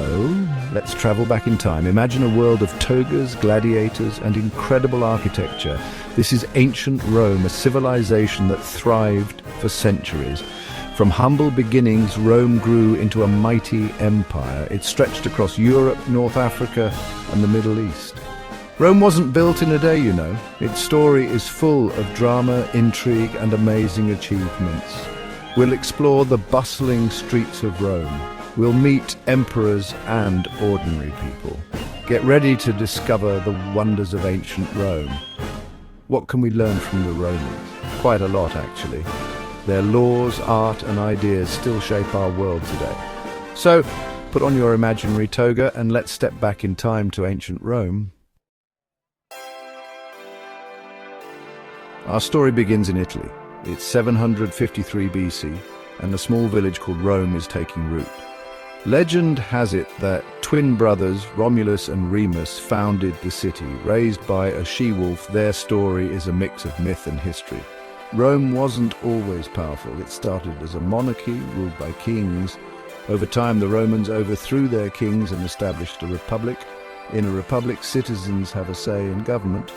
Hello, let's travel back in time. Imagine a world of togas, gladiators, and incredible architecture. This is ancient Rome, a civilization that thrived for centuries. From humble beginnings, Rome grew into a mighty empire. It stretched across Europe, North Africa, and the Middle East. Rome wasn't built in a day, you know. Its story is full of drama, intrigue, and amazing achievements. We'll explore the bustling streets of Rome. We'll meet emperors and ordinary people. Get ready to discover the wonders of ancient Rome. What can we learn from the Romans? Quite a lot, actually. Their laws, art, and ideas still shape our world today. So, put on your imaginary toga and let's step back in time to ancient Rome. Our story begins in Italy. It's 753 BC, and a small village called Rome is taking root. Legend has it that twin brothers Romulus and Remus founded the city. Raised by a she-wolf, their story is a mix of myth and history. Rome wasn't always powerful. It started as a monarchy ruled by kings. Over time, the Romans overthrew their kings and established a republic. In a republic, citizens have a say in government.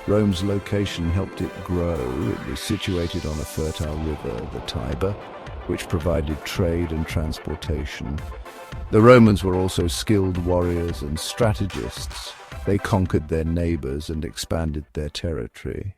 Rome's location helped it grow. It was situated on a fertile river, the Tiber, which provided trade and transportation. The Romans were also skilled warriors and strategists. They conquered their neighbors and expanded their territory.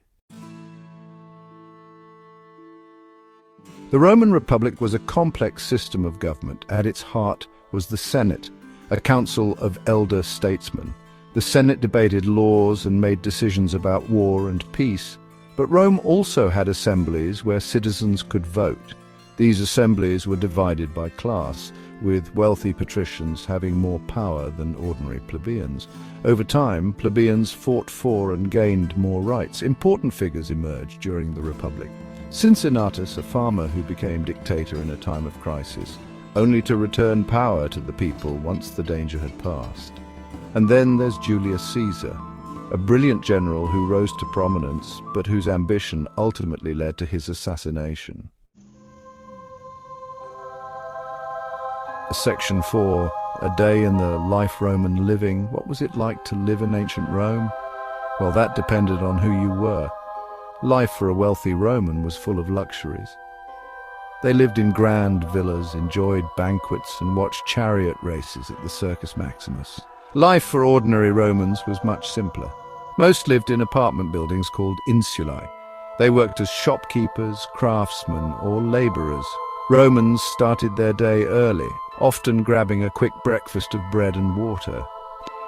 The Roman Republic was a complex system of government. At its heart was the Senate, a council of elder statesmen. The Senate debated laws and made decisions about war and peace. But Rome also had assemblies where citizens could vote. These assemblies were divided by class, with wealthy patricians having more power than ordinary plebeians. Over time, plebeians fought for and gained more rights. Important figures emerged during the Republic. Cincinnatus, a farmer who became dictator in a time of crisis, only to return power to the people once the danger had passed. And then there's Julius Caesar, a brilliant general who rose to prominence, but whose ambition ultimately led to his assassination. Section 4, a day in the life Roman living. What was it like to live in ancient Rome? Well, that depended on who you were. Life for a wealthy Roman was full of luxuries. They lived in grand villas, enjoyed banquets, and watched chariot races at the Circus Maximus. Life for ordinary Romans was much simpler. Most lived in apartment buildings called insulae. They worked as shopkeepers, craftsmen, or laborers. Romans started their day early, often grabbing a quick breakfast of bread and water.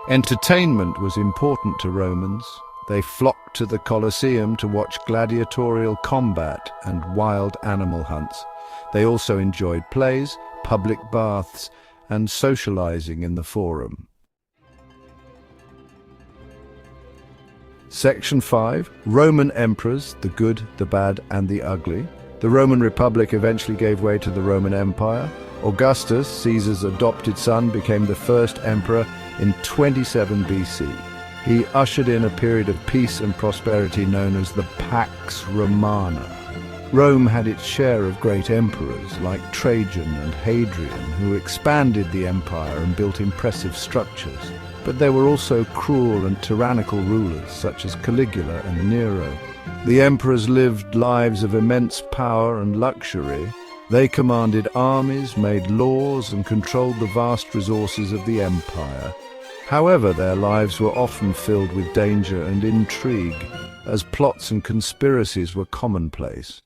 Entertainment was important to Romans. They flocked to the Colosseum to watch gladiatorial combat and wild animal hunts. They also enjoyed plays, public baths, and socializing in the Forum. Section 5, Roman emperors, the good, the bad, and the ugly. The Roman Republic eventually gave way to the Roman Empire. Augustus, Caesar's adopted son, became the first emperor in 27 BC. He ushered in a period of peace and prosperity known as the Pax Romana. Rome had its share of great emperors like Trajan and Hadrian, who expanded the empire and built impressive structures. But there were also cruel and tyrannical rulers such as Caligula and Nero. The emperors lived lives of immense power and luxury. They commanded armies, made laws, and controlled the vast resources of the empire. However, their lives were often filled with danger and intrigue, as plots and conspiracies were commonplace.